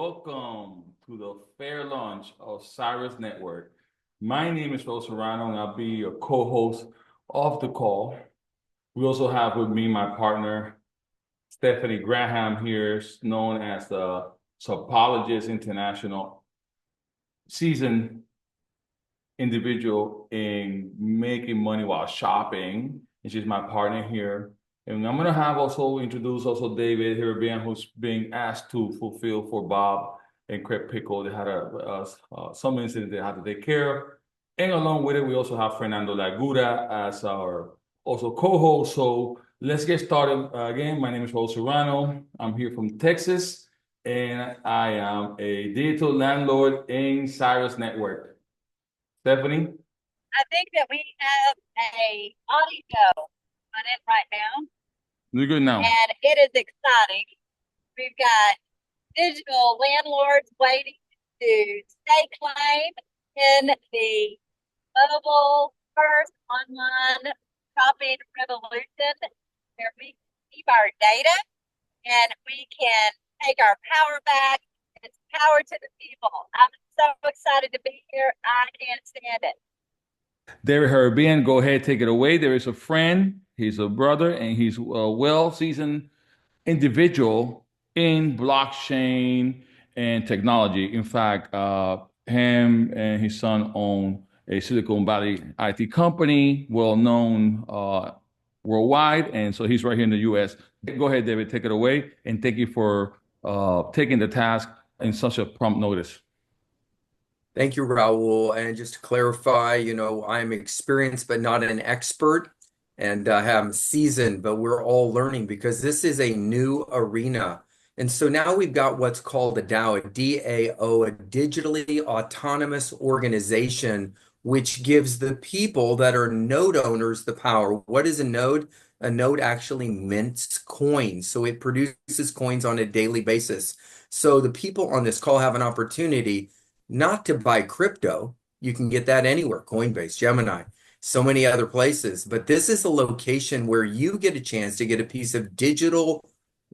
welcome to the fair launch of Cirrus Network. My name is Rose Serrano, and I'll be your co-host of the call. We also have with me my partner, Stephanie Graham here, known as the Topologist International, seasoned individual in making money while shopping. And she's my partner here. And I'm gonna have also introduce also David Hirabian, who's being asked to fulfill for Bob and Craig Pickle. They had some incident they had to take care of. And along with it, we also have Fernando Lagura as our also co-host. So let's get started. Again, my name is Raul Serrano. I'm here from Texas, and I am a digital landlord in Cirrus Network. Stephanie? I think that we have a audio on it right now, You're good now. and it is exciting. We've got digital landlords waiting to stake claim in the mobile first online shopping revolution, where we keep our data and we can take our power back. It's power to the people. I'm so excited to be here. I can't stand it. David Hirabian, go ahead, take it away. There is a friend, he's a brother, and he's a well-seasoned individual in blockchain and technology. In fact, him and his son own a Silicon Valley IT company, well known worldwide, and so he's right here in the U.S. Go ahead, David, take it away, and thank you for taking the task in such a prompt notice. Thank you, Raul. And just to clarify, I'm experienced but not an expert, and I'm seasoned, but we're all learning because this is a new arena. And so now we've got what's called a DAO, a DAO, a digitally autonomous organization, which gives the people that are node owners the power. What is a node? A node actually mints coins. So it produces coins on a daily basis. So the people on this call have an opportunity not to buy crypto. You can get that anywhere, Coinbase, Gemini, so many other places. But this is a location where you get a chance to get a piece of digital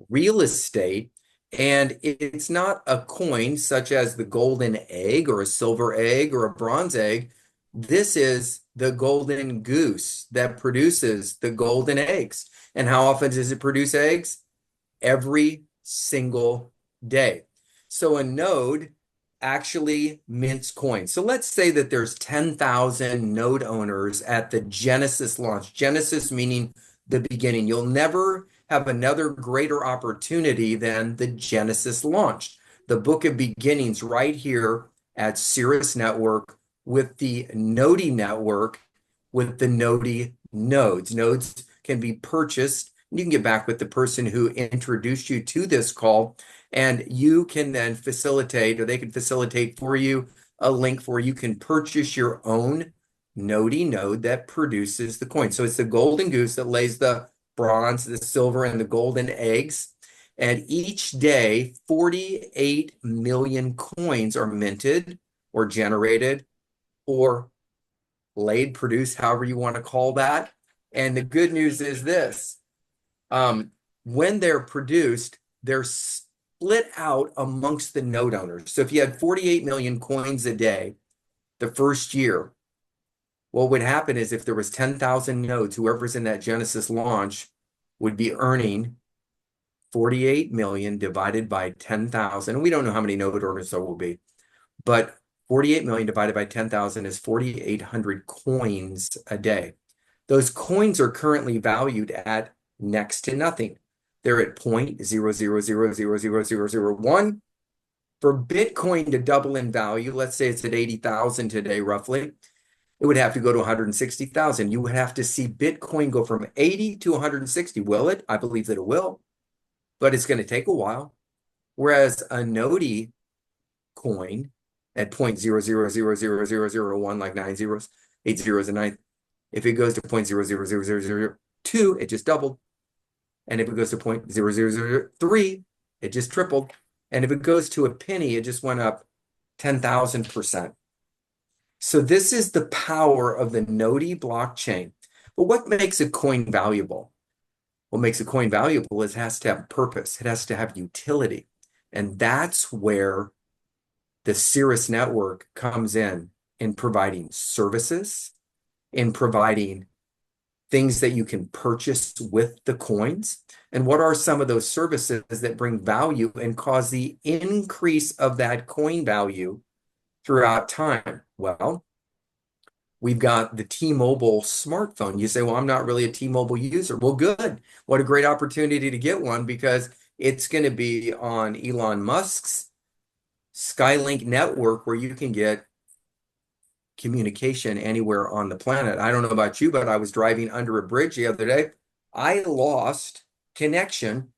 real estate. And it's not a coin such as the golden egg or a silver egg or a bronze egg. This is the golden goose that produces the golden eggs. And how often does it produce eggs? Every single day. So a node actually mints coins. So let's say that there's 10,000 node owners at the Genesis launch. Genesis meaning the beginning. You'll never have another greater opportunity than the Genesis launch. The book of beginnings right here at Cirrus Network with the Nodi network, with the Nodi nodes. Nodes can be purchased. You can get back with the person who introduced you to this call, and you can then facilitate, or they can facilitate for you, a link where you can purchase your own Nodi node that produces the coin. So it's the golden goose that lays the bronze, the silver, and the golden eggs. And each day, 48 million coins are minted or generated or laid, produced, however you want to call that. And the good news is this. When they're produced, they're split out amongst the node owners. So if you had 48 million coins a day the first year, what would happen is if there was 10,000 nodes, whoever's in that Genesis launch would be earning 48 million divided by 10,000. And we don't know how many node owners there will be, but 48 million divided by 10,000 is 4,800 coins a day. Those coins are currently valued at next to nothing. They're at 0.000000001. For Bitcoin to double in value, let's say it's at 80,000 today, roughly, it would have to go to 160,000. You would have to see Bitcoin go from 80 to 160. Will it? I believe that it will, but it's going to take a while. Whereas a Nodi coin at 0.0000001, like 9 zeros, 8 zeros, and 9, if it goes to 0.0000002, it just doubled. And if it goes to 0.0003, it just tripled. And if it goes to a penny, it just went up 10,000%. So this is the power of the Nodi blockchain. But what makes a coin valuable? What makes a coin valuable is it has to have purpose. It has to have utility. And that's where the Cirrus network comes in providing services, in providing things that you can purchase with the coins. And what are some of those services that bring value and cause the increase of that coin value throughout time? Well, we've got the T-Mobile smartphone. You say, well, I'm not really a T-Mobile user. Well, good. What a great opportunity to get one, because it's going to be on Elon Musk's Skylink network, where you can get communication anywhere on the planet. I don't know about you, but I was driving under a bridge the other day. I lost connection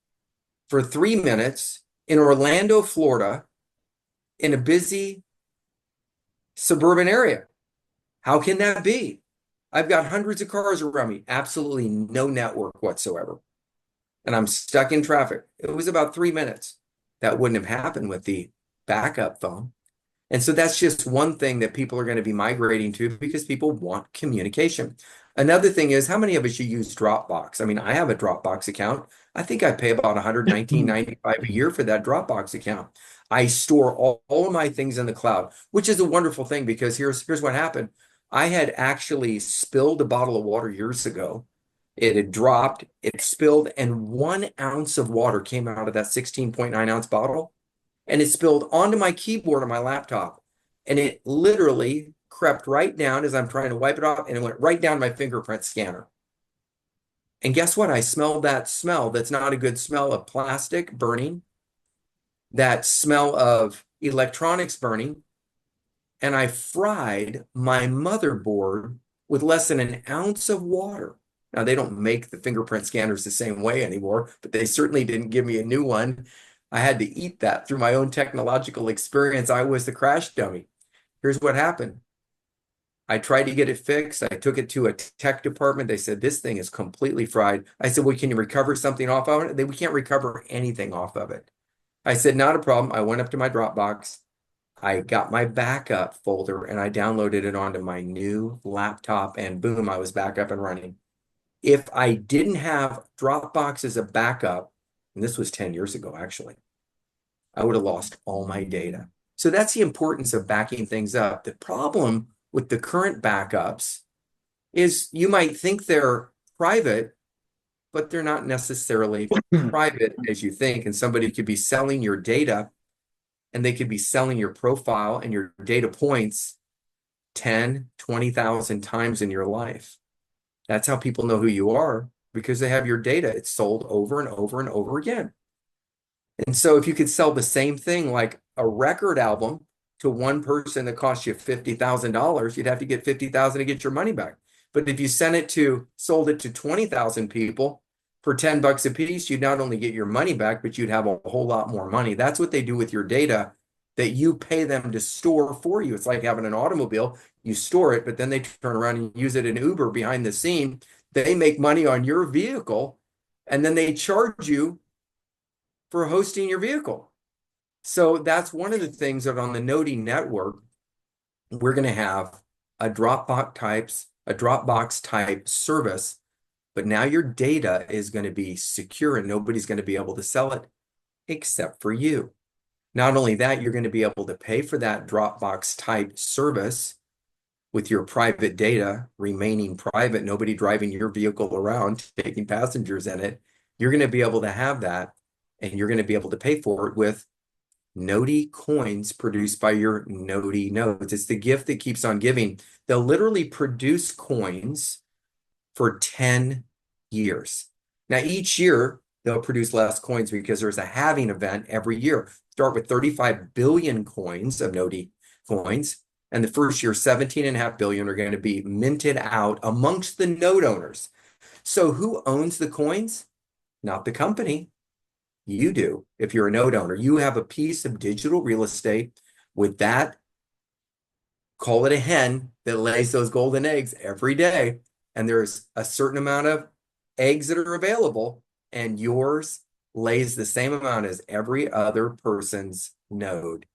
for 3 minutes in Orlando, Florida, in a busy suburban area. How can that be? I've got hundreds of cars around me, absolutely no network whatsoever. And I'm stuck in traffic. It was about 3 minutes. That wouldn't have happened with the backup phone. And so that's just one thing that people are going to be migrating to, because people want communication. Another thing is, how many of us you use Dropbox? I mean, I have a Dropbox account. I think I pay about $119.95 a year for that Dropbox account. I store all of my things in the cloud, which is a wonderful thing, because here's what happened. I had actually spilled a bottle of water years ago. It had dropped, it spilled, and 1 ounce of water came out of that 16.9 ounce bottle. And it spilled onto my keyboard on my laptop. And it literally crept right down as I'm trying to wipe it off, and it went right down my fingerprint scanner. And guess what? I smelled that smell that's not a good smell of plastic burning, that smell of electronics burning. And I fried my motherboard with less than 1 ounce of water. Now, they don't make the fingerprint scanners the same way anymore, but they certainly didn't give me a new one. I had to eat that through my own technological experience. I was the crash dummy. Here's what happened. I tried to get it fixed. I took it to a tech department. They said, this thing is completely fried. I said, well, can you recover something off of it? We can't recover anything off of it. I said, not a problem. I went up to my Dropbox. I got my backup folder and I downloaded it onto my new laptop, and boom, I was back up and running. If I didn't have Dropbox as a backup, and this was 10 years ago, actually, I would have lost all my data. So that's the importance of backing things up. The problem with the current backups is you might think they're private, but they're not necessarily private as you think. And somebody could be selling your data, and they could be selling your profile and your data points 10, 20,000 times in your life. That's how people know who you are, because they have your data. It's sold over and over and over again. And so if you could sell the same thing, like a record album, to one person that costs you $50,000, you'd have to get $50,000 to get your money back. But if you sold it to 20,000 people for $10 a piece, you'd not only get your money back, but you'd have a whole lot more money. That's what they do with your data that you pay them to store for you. It's like having an automobile. You store it, but then they turn around and use it in Uber behind the scene. They make money on your vehicle, and then they charge you for hosting your vehicle. So that's one of the things that on the Noti network, we're going to have a Dropbox type service, but now your data is going to be secure and nobody's going to be able to sell it except for you. Not only that, you're going to be able to pay for that Dropbox type service with your private data remaining private, nobody driving your vehicle around, taking passengers in it. You're going to be able to have that, and you're going to be able to pay for it with Noti coins produced by your Noti nodes. It's the gift that keeps on giving. They'll literally produce coins for 10 years. Now, each year, they'll produce less coins because there's a halving event every year. Start with 35 billion coins of Noti coins. And the first year, 17.5 billion are going to be minted out amongst the node owners. So who owns the coins? Not the company. You do. If you're a node owner, you have a piece of digital real estate with that, call it a hen, that lays those golden eggs every day. And there's a certain amount of eggs that are available, and yours lays the same amount as every other person's node.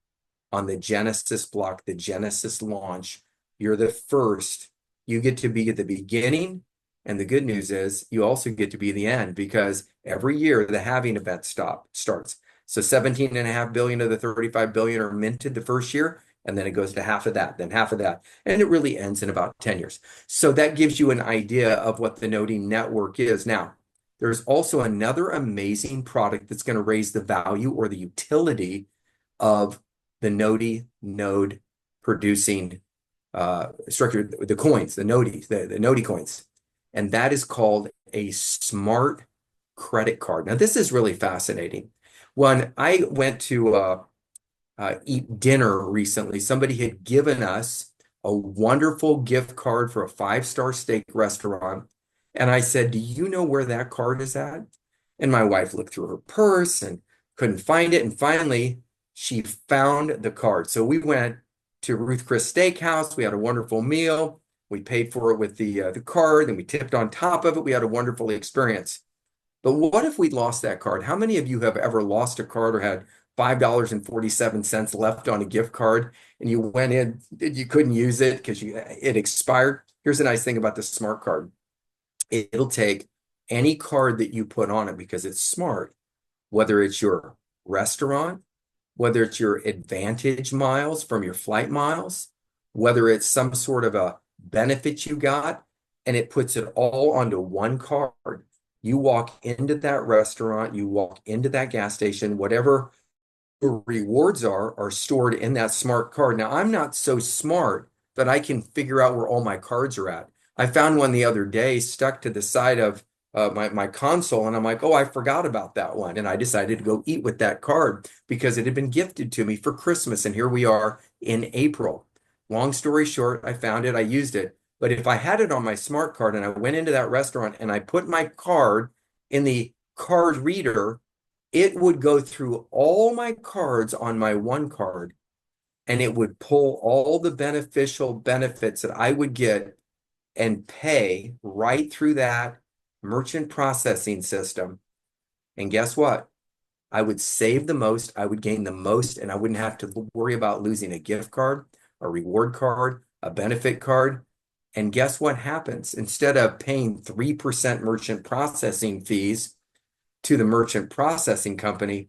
On the Genesis block, the Genesis launch, you're the first. You get to be at the beginning. And the good news is you also get to be the end, because every year the halving event starts. So 17.5 billion of the 35 billion are minted the first year, and then it goes to half of that, then half of that. And it really ends in about 10 years. So that gives you an idea of what the Noti network is. Now, there's also another amazing product that's going to raise the value or the utility of the Noti node producing structure, the coins, the Noti coins. And that is called a smart credit card. Now, this is really fascinating. When I went to eat dinner recently, somebody had given us a wonderful gift card for a 5-star steak restaurant. And I said, "Do you know where that card is at?" And my wife looked through her purse and couldn't find it. And finally, she found the card. So we went to Ruth Chris Steakhouse. We had a wonderful meal. We paid for it with the card, and we tipped on top of it. We had a wonderful experience. But what if we lost that card? How many of you have ever lost a card or had $5.47 left on a gift card and you went in, you couldn't use it because it expired? Here's the nice thing about the smart card. It'll take any card that you put on it because it's smart, whether it's your restaurant, whether it's your advantage miles from your flight miles, whether it's some sort of a benefit you got, and it puts it all onto one card. You walk into that restaurant, you walk into that gas station, whatever your rewards are stored in that smart card. Now, I'm not so smart that I can figure out where all my cards are at. I found one the other day stuck to the side of my console, and I'm like, oh, I forgot about that one. And I decided to go eat with that card because it had been gifted to me for Christmas. And here we are in April. Long story short, I found it, I used it. But if I had it on my smart card and I went into that restaurant and I put my card in the card reader, it would go through all my cards on my one card and it would pull all the beneficial benefits that I would get and pay right through that merchant processing system. And guess what? I would save the most, I would gain the most, and I wouldn't have to worry about losing a gift card, a reward card, a benefit card. And guess what happens? Instead of paying 3% merchant processing fees to the merchant processing company,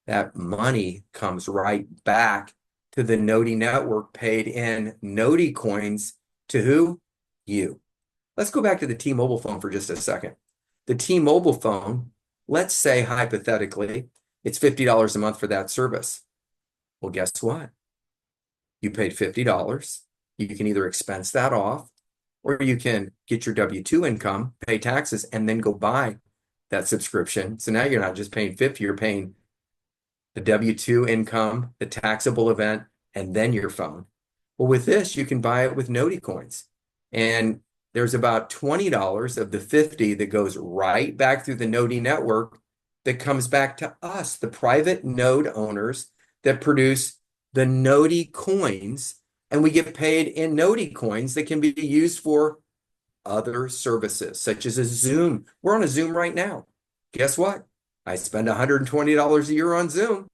that money comes right back to the Noti network paid in Noti coins to who? You. Let's go back to the T-Mobile phone for just a second. The T-Mobile phone, let's say hypothetically, it's $50 a month for that service. Well, guess what? You paid $50. You can either expense that off, or you can get your W-2 income, pay taxes, and then go buy that subscription. So now you're not just paying 50, you're paying the W-2 income, the taxable event, and then your phone. Well, with this, you can buy it with Noti coins. And there's about $20 of the 50 that goes right back through the Noti network that comes back to us, the private node owners that produce the Noti coins, and we get paid in Noti coins that can be used for other services, such as a Zoom. We're on a Zoom right now. Guess what? I spend $120 a year on Zoom.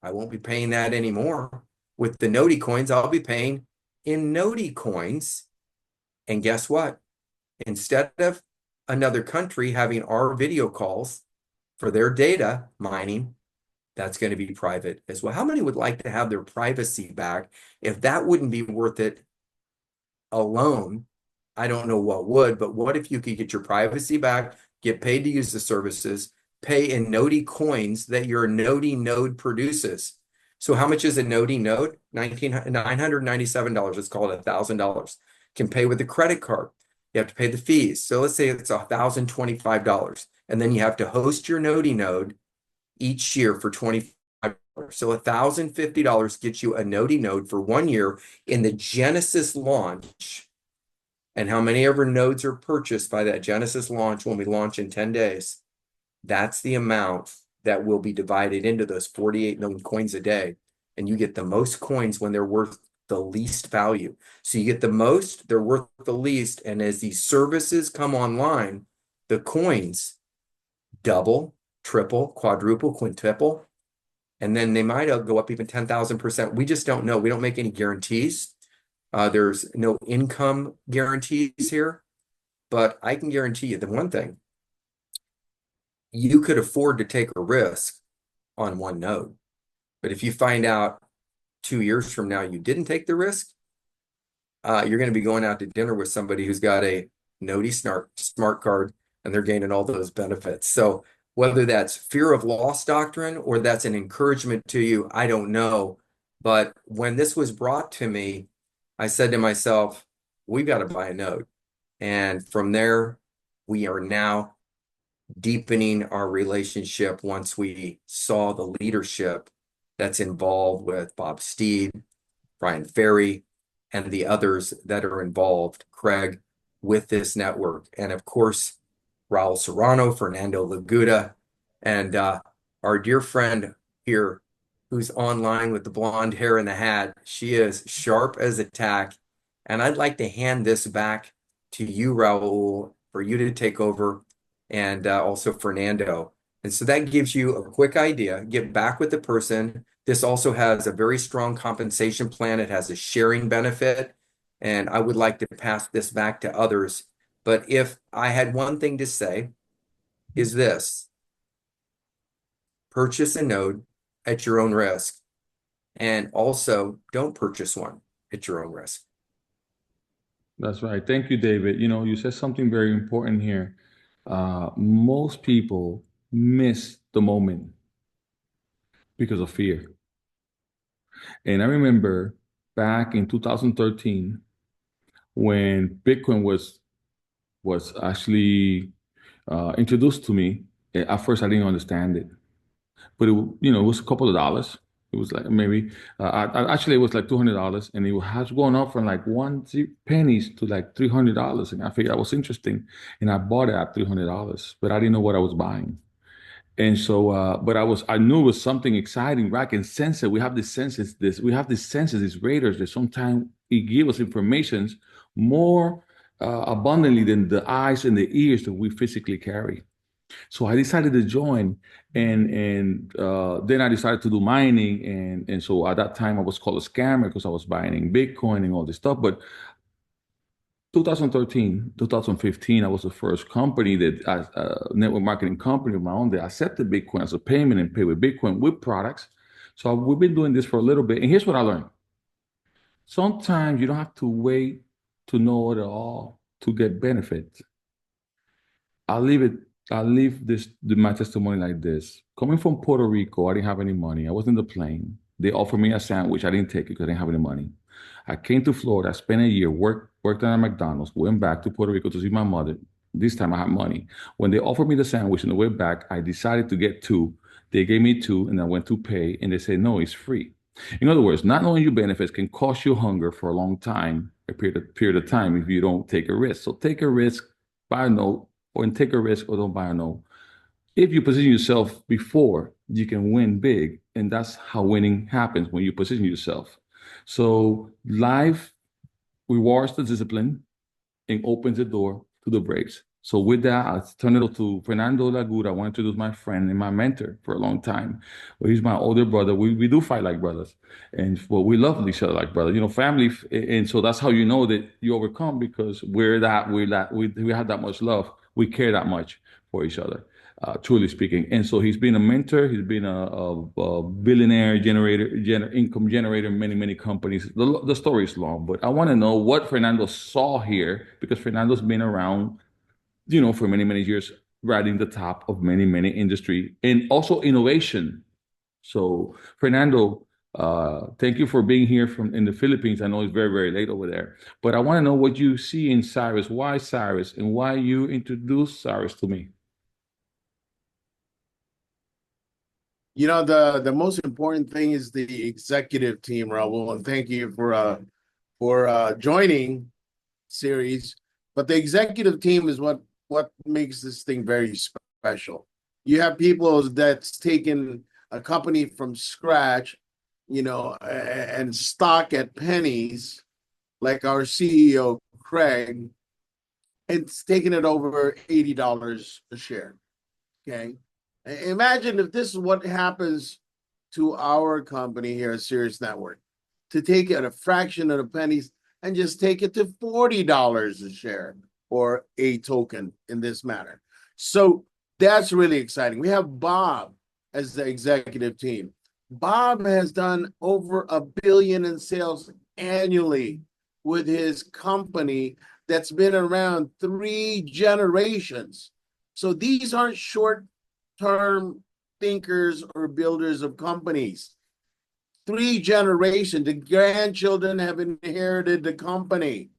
I won't be paying that anymore. With the Noti coins, I'll be paying in Noti coins. And guess what? Instead of another country having our video calls for their data mining, that's going to be private as well. How many would like to have their privacy back? If that wouldn't be worth it alone, I don't know what would, but what if you could get your privacy back, get paid to use the services, pay in Noti coins that your Noti node produces? So how much is a Noti node? $997. Let's call it $1,000. Can pay with a credit card. You have to pay the fees. So let's say it's $1,025. And then you have to host your Noti node each year for $25. So $1,050 gets you a Noti node for 1 year in the Genesis launch. And how many ever nodes are purchased by that Genesis launch when we launch in 10 days? That's the amount that will be divided into those 48 million coins a day. And you get the most coins when they're worth the least value. So you get the most, they're worth the least. And as these services come online, the coins double, triple, quadruple, quintuple, and then they might go up even 10,000%. We just don't know. We don't make any guarantees. There's no income guarantees here, but I can guarantee you the one thing: you could afford to take a risk on one node. But if you find out 2 years from now you didn't take the risk, you're going to be going out to dinner with somebody who's got a Noti smart card and they're gaining all those benefits. So whether that's fear of loss doctrine or that's an encouragement to you, I don't know. But when this was brought to me, I said to myself, we got to buy a node. And from there, we are now deepening our relationship once we saw the leadership that's involved with Bob Steed, Brian Ferry, and the others that are involved, Craig, with this network. And of course, Raul Serrano, Fernando Laguda, and our dear friend here who's online with the blonde hair and the hat. She is sharp as a tack. And I'd like to hand this back to you, Raul, for you to take over, and also Fernando. And so that gives you a quick idea. Get back with the person. This also has a very strong compensation plan. It has a sharing benefit. And I would like to pass this back to others. But if I had one thing to say, is this: purchase a node at your own risk. And also don't purchase one at your own risk. That's right. Thank you, David. You know, you said something very important here. Most people miss the moment because of fear. And I remember back in 2013 when Bitcoin was actually introduced to me. At first, I didn't understand it, but it was a couple of dollars. It was like maybe actually it was like $200, and it has gone up from like pennies to like $300. And I figured that was interesting, and I bought it at $300, but I didn't know what I was buying. And so, but I knew it was something exciting, right? I can sense it. We have these senses, these radars that sometimes it gives us information more abundantly than the eyes and the ears that we physically carry. So I decided to join, and then I decided to do mining, and so at that time I was called a scammer because I was mining Bitcoin and all this stuff. But 2013, 2015, I was the first company network marketing company of my own that accepted Bitcoin as a payment and pay with Bitcoin with products. So we've been doing this for a little bit, and here's what I learned. Sometimes you don't have to wait to know it all to get benefits. I'll leave it. I'll leave my testimony like this. Coming from Puerto Rico, I didn't have any money. I was in the plane. They offered me a sandwich. I didn't take it because I didn't have any money. I came to Florida, spent a year, worked at a McDonald's, went back to Puerto Rico to see my mother. This time I had money. When they offered me the sandwich on the way back, I decided to get two. They gave me two, and I went to pay, and they said, no, it's free. In other words, not knowing your benefits can cause you hunger for a long time, a period of time, if you don't take a risk. So take a risk, buy a note, or take a risk, or don't buy a note. If you position yourself before, you can win big. And that's how winning happens, when you position yourself. So life rewards the discipline and opens the door to the breaks. So with that, I'll turn it over to Fernando Laguda. I want to introduce my friend and my mentor for a long time. Well, he's my older brother. We do fight like brothers. And well, we love each other like brothers. You know, family. And so that's how you know that you overcome, because we have that much love. We care that much for each other. Truly speaking. And so he's been a mentor. He's been a billionaire income generator in many, many companies. The story is long, but I want to know what Fernando saw here, because Fernando's been around, for many, many years, riding the top of many, many industry and also innovation. So Fernando, thank you for being here in the Philippines. I know it's very, very late over there, but I want to know what you see in Cirrus. Why Cirrus, and why you introduced Cirrus to me? The most important thing is the executive team, Raul, and thank you for joining Series. But the executive team is what makes this thing very special. You have people that's taken a company from scratch, and stock at pennies, like our CEO Craig. It's taken it over $80 a share. Okay. Imagine if this is what happens to our company here at Cirrus Network, to take it a fraction of the pennies and just take it to $40 a share, or a token in this matter. So that's really exciting. We have Bob as the executive team. Bob has done over $1 billion in sales annually with his company that's been around 3 generations. So these aren't short-term thinkers or builders of companies. 3 generations, the grandchildren have inherited the company.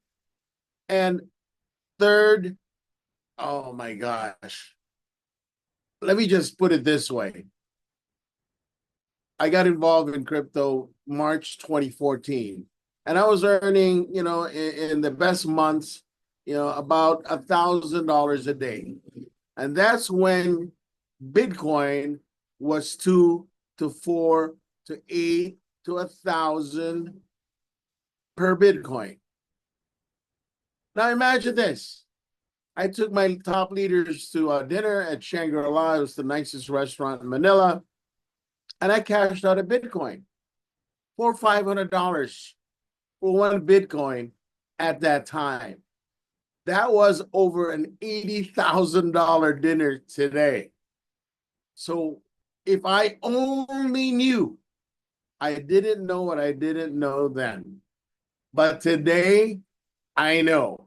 And third, oh my gosh, let me just put it this way. I got involved in crypto March 2014, and I was earning, in the best months, about $1,000 a day. And that's when Bitcoin was 2 to 4 to 8 to 1,000 per Bitcoin. Now imagine this. I took my top leaders to dinner at Shangri-La. It was the nicest restaurant in Manila. And I cashed out a Bitcoin for $500 for 1 Bitcoin at that time. That was over an $80,000 dinner today. So if I only knew, I didn't know what I didn't know then. But today, I know.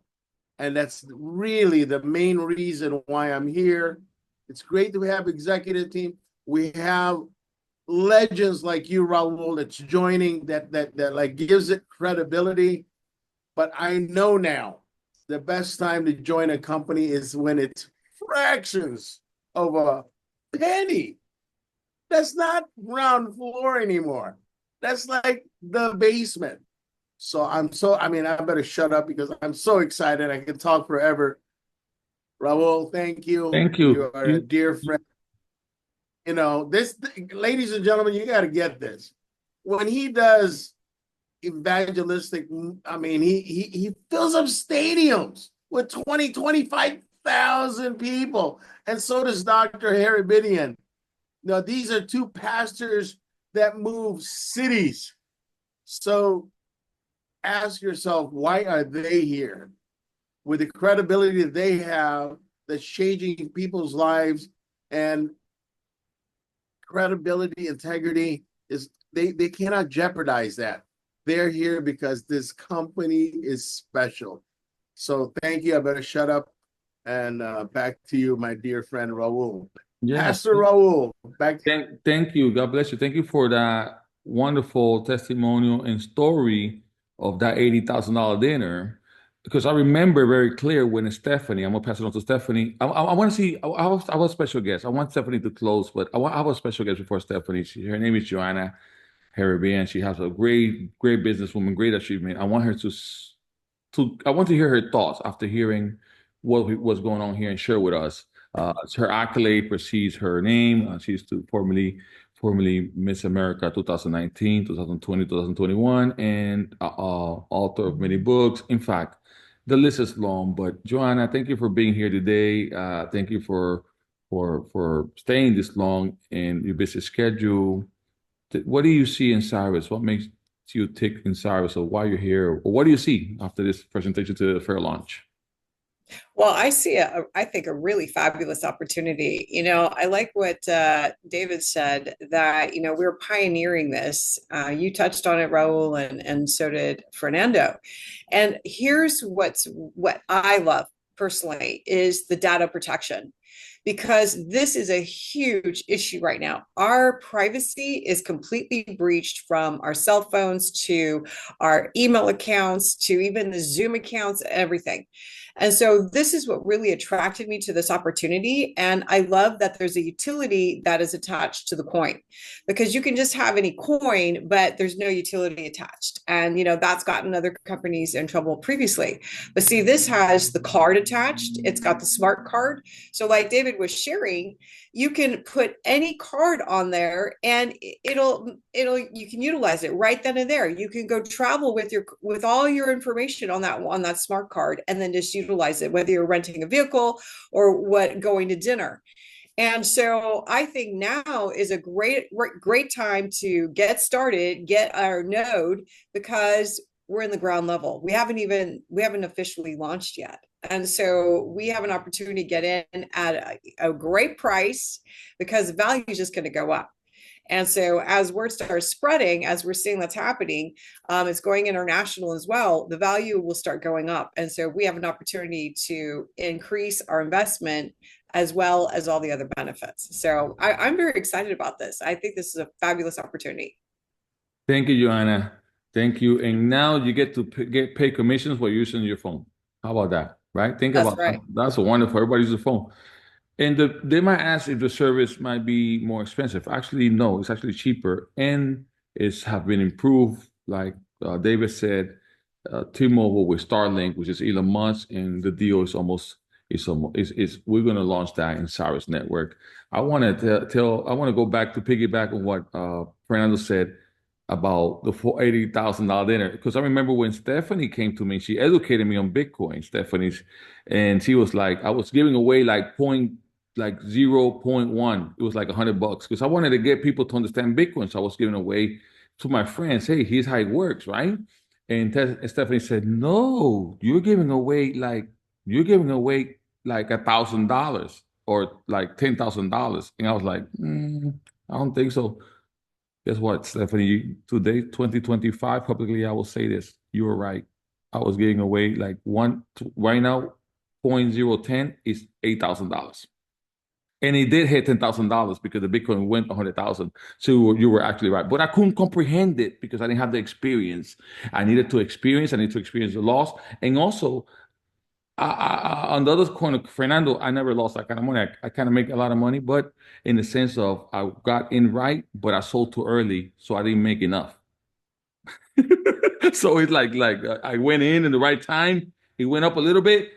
And that's really the main reason why I'm here. It's great to have executive team. We have legends like you, Raul, that's joining that like gives it credibility. But I know now the best time to join a company is when it's fractions of a penny. That's not ground floor anymore. That's like the basement. So I better shut up because I'm so excited. I can talk forever. Raul, thank you. Thank you. You are a dear friend. This, ladies and gentlemen, you got to get this. When he does evangelistic, he fills up stadiums with 25,000 people. And so does Dr. Harry Bidian. Now, these are 2 pastors that move cities. So ask yourself, why are they here? With the credibility that they have, that's changing people's lives, and credibility, integrity is they cannot jeopardize that. They're here because this company is special. So thank you. I better shut up, and back to you, my dear friend Raul. Yes. Pastor Raul, back to Thank you. God bless you. Thank you for that wonderful testimonial and story of that $80,000 dinner. Because I remember very clear when Stephanie, I'm gonna pass it on to Stephanie. I want to see. I was a special guest. I want Stephanie to close, but I have a special guest before Stephanie. Her name is Joanna Harabian. She has a great businesswoman, great achievement. I want her I want to hear her thoughts after hearing what's going on here and share with us. Her accolade precedes her name. She's formerly Miss America 2019, 2020, 2021, and author of many books. In fact, the list is long. But Joanna, thank you for being here today. Thank you for staying this long in your busy schedule. What do you see in Cyrus? What makes you tick in Cyrus, or why you're here, or what do you see after this presentation to the fair launch? Well, I think a really fabulous opportunity. I like what David said, that, we're pioneering this. You touched on it, Raul, and so did Fernando. And here's what I love personally is the data protection, because this is a huge issue right now. Our privacy is completely breached, from our cell phones to our email accounts to even the Zoom accounts, everything. And so this is what really attracted me to this opportunity. And I love that there's a utility that is attached to the coin, because you can just have any coin, but there's no utility attached. And, that's gotten other companies in trouble previously. But see, this has the card attached. It's got the smart card. So like David was sharing, you can put any card on there and you can utilize it right then and there. You can go travel with all your information on that smart card, and then just utilize it, whether you're renting a vehicle or going to dinner. And so I think now is a great time to get started, get our node, because we're in the ground level. We haven't officially launched yet. And so we have an opportunity to get in at a great price because the value is just going to go up. And so as word starts spreading, as we're seeing that's happening, it's going international as well, the value will start going up. And so we have an opportunity to increase our investment as well as all the other benefits. So I'm very excited about this. I think this is a fabulous opportunity. Thank you, Joanna. Thank you. And now you get to get pay commissions for using your phone. How about that? Right? Think That's about that. right. That's wonderful. Everybody uses a phone. And they might ask if the service might be more expensive. Actually, no, it's actually cheaper and it's have been improved. Like David said, T-Mobile with Starlink, which is Elon Musk, and the deal is we're going to launch that in Cirrus network. I want to I want to go back to piggyback on what Fernando said about the $80,000 dinner because I remember when Stephanie came to me, she educated me on Bitcoin, Stephanie's, and she was like, I was giving away like 0.1. It was like $100 because I wanted to get people to understand Bitcoin. So I was giving away to my friends, hey, here's how it works, right? And Stephanie said, no, you're giving away like $1,000 or like $10,000. And I was like, I don't think so. Guess what, Stephanie? Today, 2025, publicly, I will say this. You were right. I was giving away like right now, 0.010 is $8,000. And it did hit $10,000 because the Bitcoin went 100,000. So you were actually right. But I couldn't comprehend it because I didn't have the experience. I needed to experience the loss. And also, on the other corner, Fernando, I never lost that kind of money. I kind of make a lot of money, but in the sense of I got in right, but I sold too early, so I didn't make enough. So it's like I went in the right time. It went up a little bit,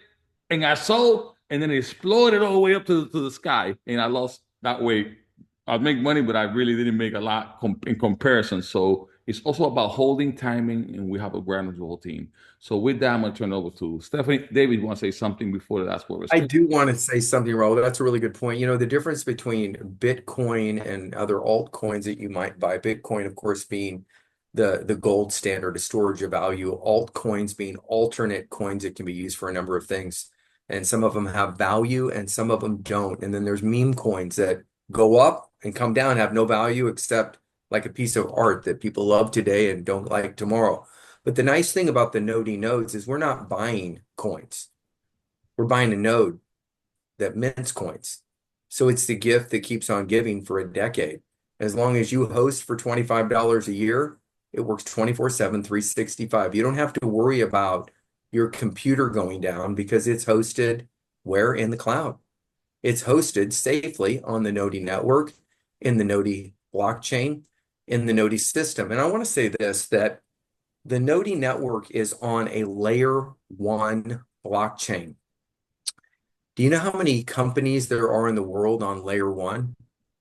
and I sold, and then it exploded all the way up to the sky, and I lost that way. I make money, but I really didn't make a lot in comparison. So it's also about holding timing, and we have a whole team. So with that, I'm gonna turn it over to Stephanie. David, you want to say something before the last word? I do want to say something, Raul. That's a really good point. You know, the difference between Bitcoin and other altcoins that you might buy, Bitcoin, of course, being the gold standard, a storage of value, altcoins being alternate coins that can be used for a number of things. And some of them have value and some of them don't. And then there's meme coins that go up and come down, have no value except like a piece of art that people love today and don't like tomorrow. But the nice thing about the nodey nodes is we're not buying coins. We're buying a node that mints coins. So it's the gift that keeps on giving for a decade. As long as you host for $25 a year, it works 24/7, 365. You don't have to worry about your computer going down because it's hosted where? In the cloud. It's hosted safely on the Nodi network, in the Nodi blockchain, in the Nodi system. And I want to say this, that the Nodi network is on a layer 1 blockchain. Do you know how many companies there are in the world on layer 1?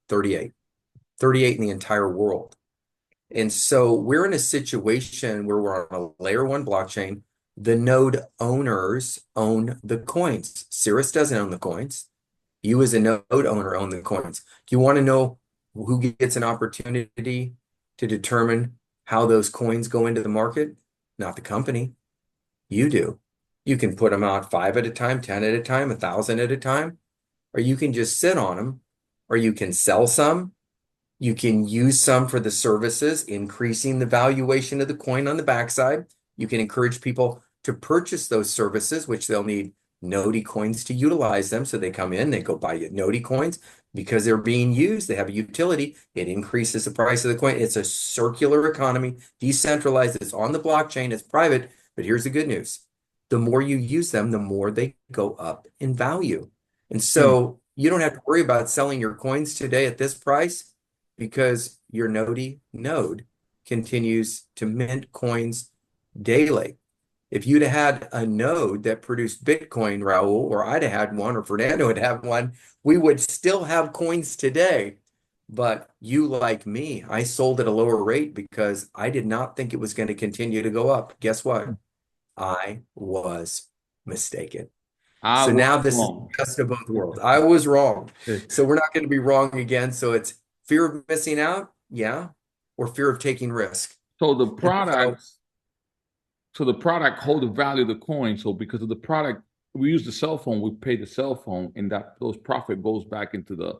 38. 38 in the entire world. And so we're in a situation where we're on a layer 1 blockchain. The node owners own the coins. Cirrus doesn't own the coins. You as a node owner own the coins. Do you want to know who gets an opportunity to determine how those coins go into the market? Not the company. You do. You can put them out 5 at a time, 10 at a time, 1,000 at a time, or you can just sit on them, or you can sell some. You can use some for the services, increasing the valuation of the coin on the backside. You can encourage people to purchase those services, which they'll need Nodi coins to utilize them. So they come in, they go buy Nodi coins because they're being used. They have a utility. It increases the price of the coin. It's a circular economy, decentralized. It's on the blockchain. It's private. But here's the good news. The more you use them, the more they go up in value. And so you don't have to worry about selling your coins today at this price because your Nodi node continues to mint coins daily. If you'd have had a node that produced Bitcoin, Raul, or I'd have had one, or Fernando would have one, we would still have coins today. But you, like me, I sold at a lower rate because I did not think it was going to continue to go up. Guess what? I was mistaken. I So was now this wrong. is the best of both worlds. I was wrong. So we're not going to be wrong again. So it's fear of missing out, yeah, or fear of taking risk. So the product hold the value of the coin. So because of the product we use the cell phone, we pay the cell phone, and that those profit goes back into the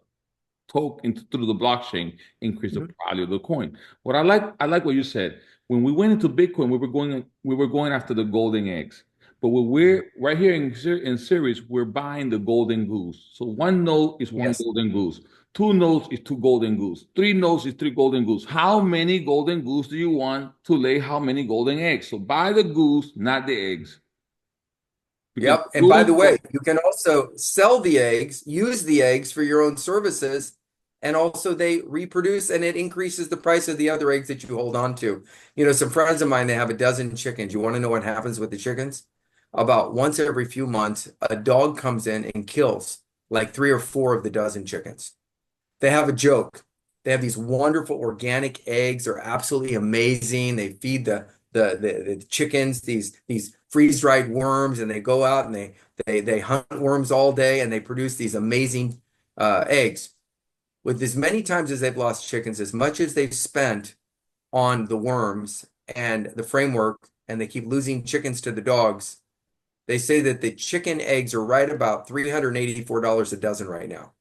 token into through the blockchain, increase the Mhm. value of the coin. What I like what you said. When we went into Bitcoin, we were going after the golden eggs. But when we're right here in Cirrus, we're buying the golden goose. So one node is one Yes. golden goose. Two nodes is two golden goose. Three nodes is three golden goose. How many golden goose do you want to lay how many golden eggs? So buy the goose, not the eggs. Because Yep. And by goose, the way, you can also sell the eggs, use the eggs for your own services, and also they reproduce and it increases the price of the other eggs that you hold on to. You know, some friends of mine, they have a dozen chickens. You want to know what happens with the chickens? About once every few months, a dog comes in and kills like 3 or 4 of the dozen chickens. They have a joke. They have these wonderful organic eggs. They're absolutely amazing. They feed the chickens these freeze-dried worms, and they go out and they hunt worms all day, and they produce these amazing eggs. With as many times as they've lost chickens, as much as they've spent on the worms and the framework, and they keep losing chickens to the dogs, they say that the chicken eggs are right about $384 a dozen right now,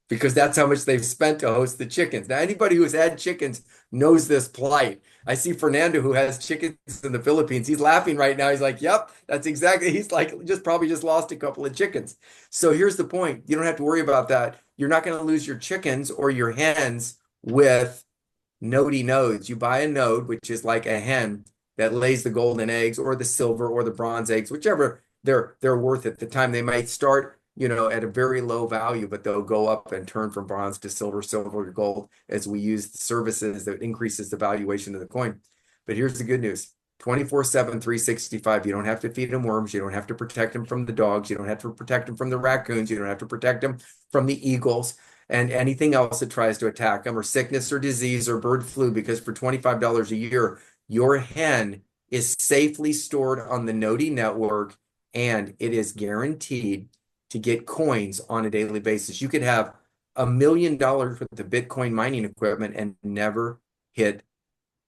because that's how much they've spent to host the chickens. Now, anybody who's had chickens knows this plight. I see Fernando, who has chickens in the Philippines. He's laughing right now. He's like, "Yep, that's exactly." He's like, just probably just lost a couple of chickens. So here's the point: you don't have to worry about that. You're not going to lose your chickens or your hens with nodey nodes. You buy a node, which is like a hen that lays the golden eggs or the silver or the bronze eggs, whichever they're worth at the time. They might start, you know, at a very low value, but they'll go up and turn from bronze to silver, silver to gold as we use the services that increases the valuation of the coin. But here's the good news. 24/7, 365. You don't have to feed them worms. You don't have to protect them from the dogs. You don't have to protect them from the raccoons. You don't have to protect them from the eagles and anything else that tries to attack them, or sickness or disease or bird flu, because for $25 a year, your hen is safely stored on the Noti network, and it is guaranteed to get coins on a daily basis. You could have $1 million worth of Bitcoin mining equipment and never hit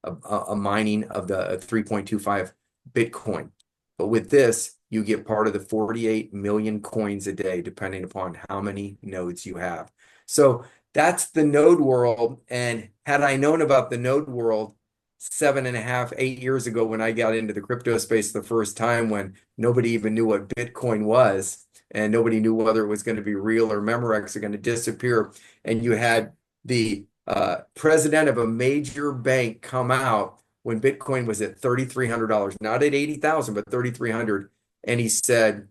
a mining of the 3.25 Bitcoin. But with this, you get part of the 48 million coins a day, depending upon how many nodes you have. So that's the node world. And had I known about the node world 7.5, 8 years ago, when I got into the crypto space the first time, when nobody even knew what Bitcoin was, and nobody knew whether it was going to be real or Memorex are going to disappear, and you had the president of a major bank come out when Bitcoin was at $3,300, not at 80,000, but 3,300. And he said,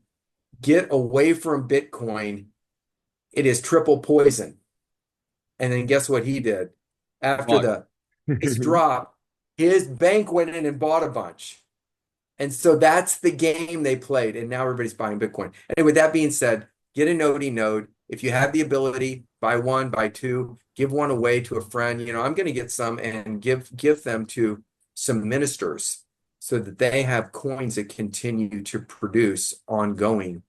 "Get away from Bitcoin. It is triple poison." And then guess what he did? After what? the price drop, his bank went in and bought a bunch. And so that's the game they played. And now everybody's buying Bitcoin. Anyway, with that being said, get a Noti node. If you have the ability, buy one, buy two, give one away to a friend. You know, I'm going to get some and give them to some ministers so that they have coins that continue to produce ongoing.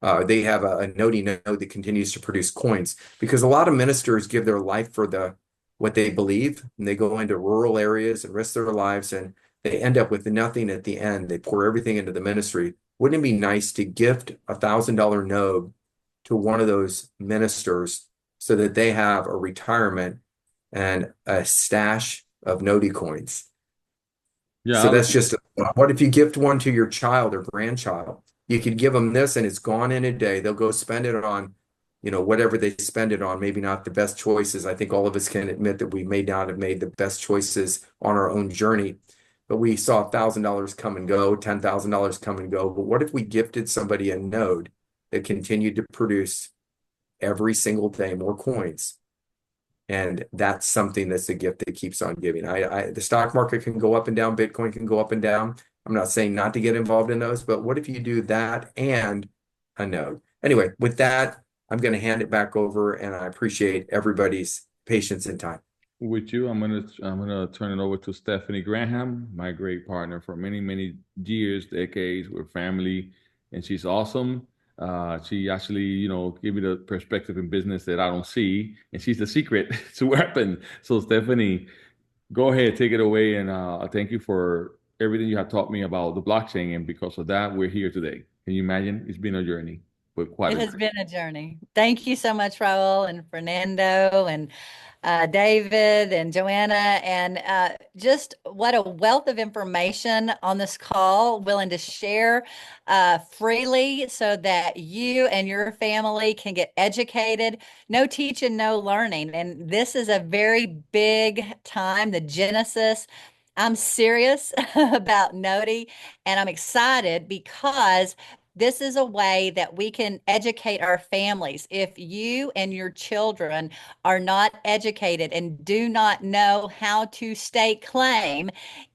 They have a Noti node that continues to produce coins, because a lot of ministers give their life for what they believe, and they go into rural areas and risk their lives, and they end up with nothing at the end. They pour everything into the ministry. Wouldn't it be nice to gift $1,000 node to one of those ministers so that they have a retirement and a stash of Noti coins? Yeah, So that's just, what if you gift one to your child or grandchild? You could give them this and it's gone in a day. They'll go spend it on, you know, whatever they spend it on, maybe not the best choices. I think all of us can admit that we may not have made the best choices on our own journey, but we saw $1,000 come and go, $10,000 come and go. But what if we gifted somebody a node that continued to produce every single day more coins? And that's something that's a gift that keeps on giving. The stock market can go up and down, Bitcoin can go up and down. I'm not saying not to get involved in those, but what if you do that and a node? Anyway, with that, I'm going to hand it back over, and I appreciate everybody's patience and time. with you, I'm gonna turn it over to Stephanie Graham, my great partner for many, many years, decades. We're family, and she's awesome. She actually, gave me the perspective in business that I don't see, and she's the secret to weapon. So Stephanie, go ahead, take it away, and thank you for everything you have taught me about the blockchain, and because of that, we're here today. Can you imagine? It's been a journey, but quite It a has journey. been a journey. Thank you so much, Raul and Fernando and David and Joanna, and just what a wealth of information on this call, willing to share freely so that you and your family can get educated. No teaching, no learning. And this is a very big time, the genesis. I'm serious about Noti, and I'm excited because this is a way that we can educate our families. If you and your children are not educated and do not know how to stake claim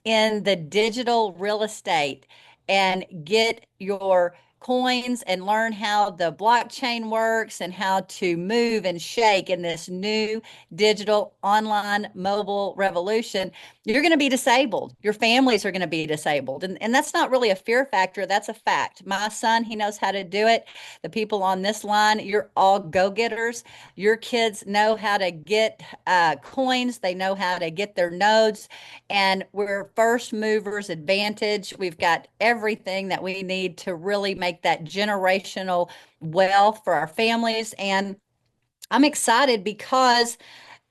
in the digital real estate and get your coins and learn how the blockchain works and how to move and shake in this new digital online mobile revolution, you're going to be disabled. Your families are going to be disabled. And that's not really a fear factor. That's a fact. My son, he knows how to do it. The people on this line, you're all go-getters. Your kids know how to get coins. They know how to get their nodes. And we're first movers advantage. We've got everything that we need to really make that generational wealth for our families. And I'm excited because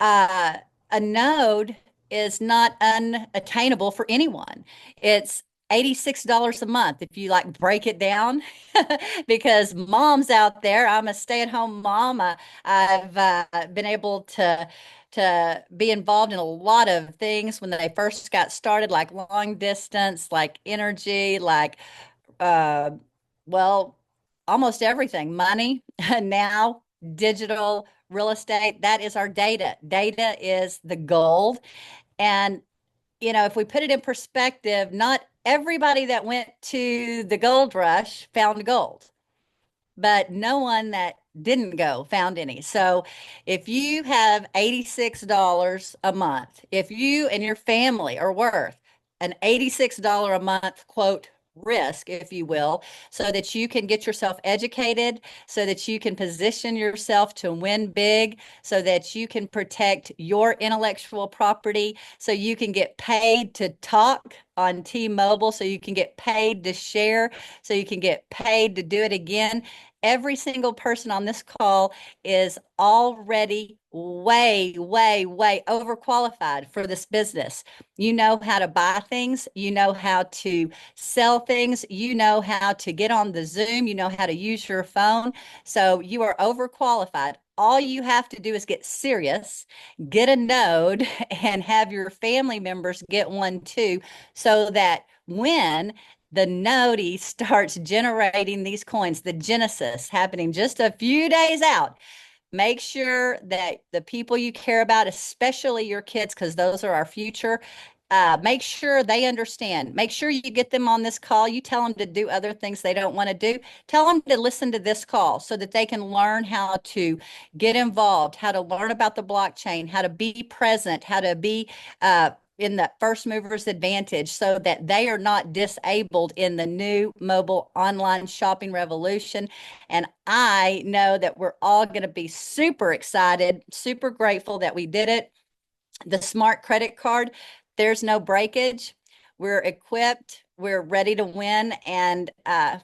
uh, a node is not unattainable for anyone. It's $86 a month if you like break it down, because moms out there, I'm a stay-at-home mom. I've been able to be involved in a lot of things when they first got started, like long distance, like energy, like uh, well, almost everything, money, now digital real estate. That is our data. Data is the gold. And, if we put it in perspective, not everybody that went to the gold rush found gold, but no one that didn't go found any. So if you have $86 a month, if you and your family are worth an $86 a month, quote, risk, if you will, so that you can get yourself educated, so that you can position yourself to win big, so that you can protect your intellectual property, so you can get paid to talk on T-Mobile, so you can get paid to share, so you can get paid to do it again. Every single person on this call is already way, way, way overqualified for this business. You know how to buy things, you know how to sell things, you know how to get on the Zoom, you know how to use your phone. So you are overqualified. All you have to do is get serious, get a node, and have your family members get one too, so that when the node starts generating these coins, the genesis happening just a few days out, make sure that the people you care about, especially your kids, because those are our future, make sure they understand. Make sure you get them on this call. You tell them to do other things they don't want to do. Tell them to listen to this call so that they can learn how to get involved, how to learn about the blockchain, how to be present, how to be in the first movers advantage, so that they are not disabled in the new mobile online shopping revolution. And I know that we're all going to be super excited, super grateful that we did it. The smart credit card, there's no breakage. We're equipped, we're ready to win. And I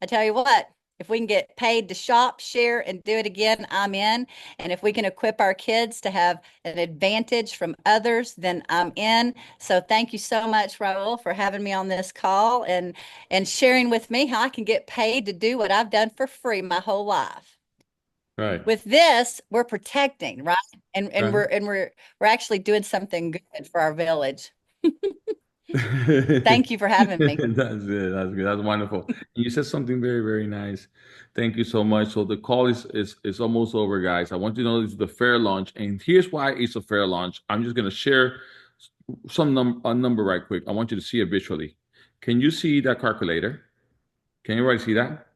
tell you what, if we can get paid to shop, share, and do it again, I'm in. And if we can equip our kids to have an advantage from others, then I'm in. So thank you so much, Raul, for having me on this call and sharing with me how I can get paid to do what I've done for free my whole life. Right. With this, we're protecting, right? And Right. we're actually doing something good for our village. Thank you for having me. That's good. That's good. That's wonderful. You said something very, very nice. Thank you so much. So the call is almost over, guys. I want you to know this is the fair launch, and here's why it's a fair launch. I'm just gonna share a number right quick. I want you to see it visually. Can you see that calculator? Can everybody see that?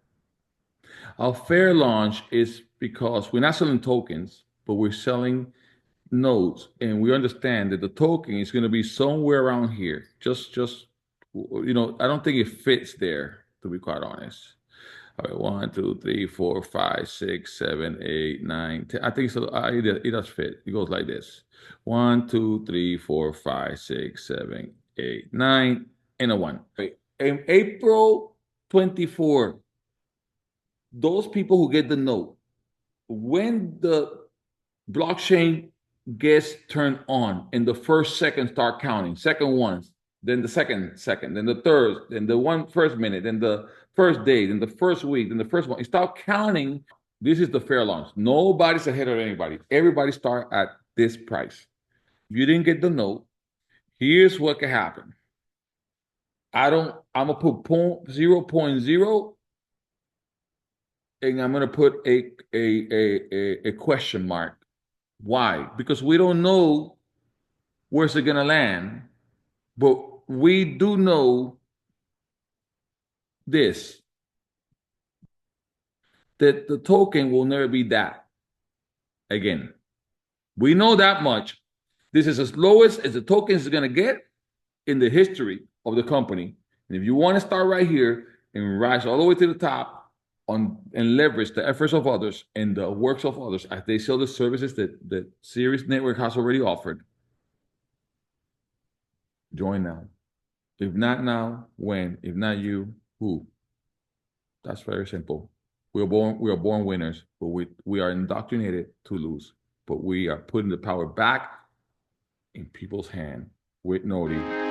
Our fair launch is because we're not selling tokens, but we're selling nodes, and we understand that the token is going to be somewhere around here. Just I don't think it fits there, to be quite honest. All right, 1, 2, 3, 4, 5, 6, 7, 8, 9, 10. I think so. It does fit. It goes like this: 1, 2, 3, 4, 5, 6, 7, 8, 9. and a 1. In April 24, those people who get the note, when the blockchain gets turned on and the first second start counting, second ones, then the second, then the third, then the first minute, then the first day, then the first week, then the first one. You start counting. This is the fair launch. Nobody's ahead of anybody. Everybody start at this price. If you didn't get the note, here's what can happen. I'm gonna put 0.0 and I'm gonna put a question mark. Why? Because we don't know where's it gonna land, but we do know this, that the token will never be that again. We know that much. This is as lowest as the token is gonna get in the history of the company. And if you want to start right here and rise all the way to the top and leverage the efforts of others and the works of others as they sell the services that Cirrus Network has already offered, join now. If not now, when? If not you, who? That's very simple. We are born winners, but we are indoctrinated to lose. But we are putting the power back in people's hand with Nodi.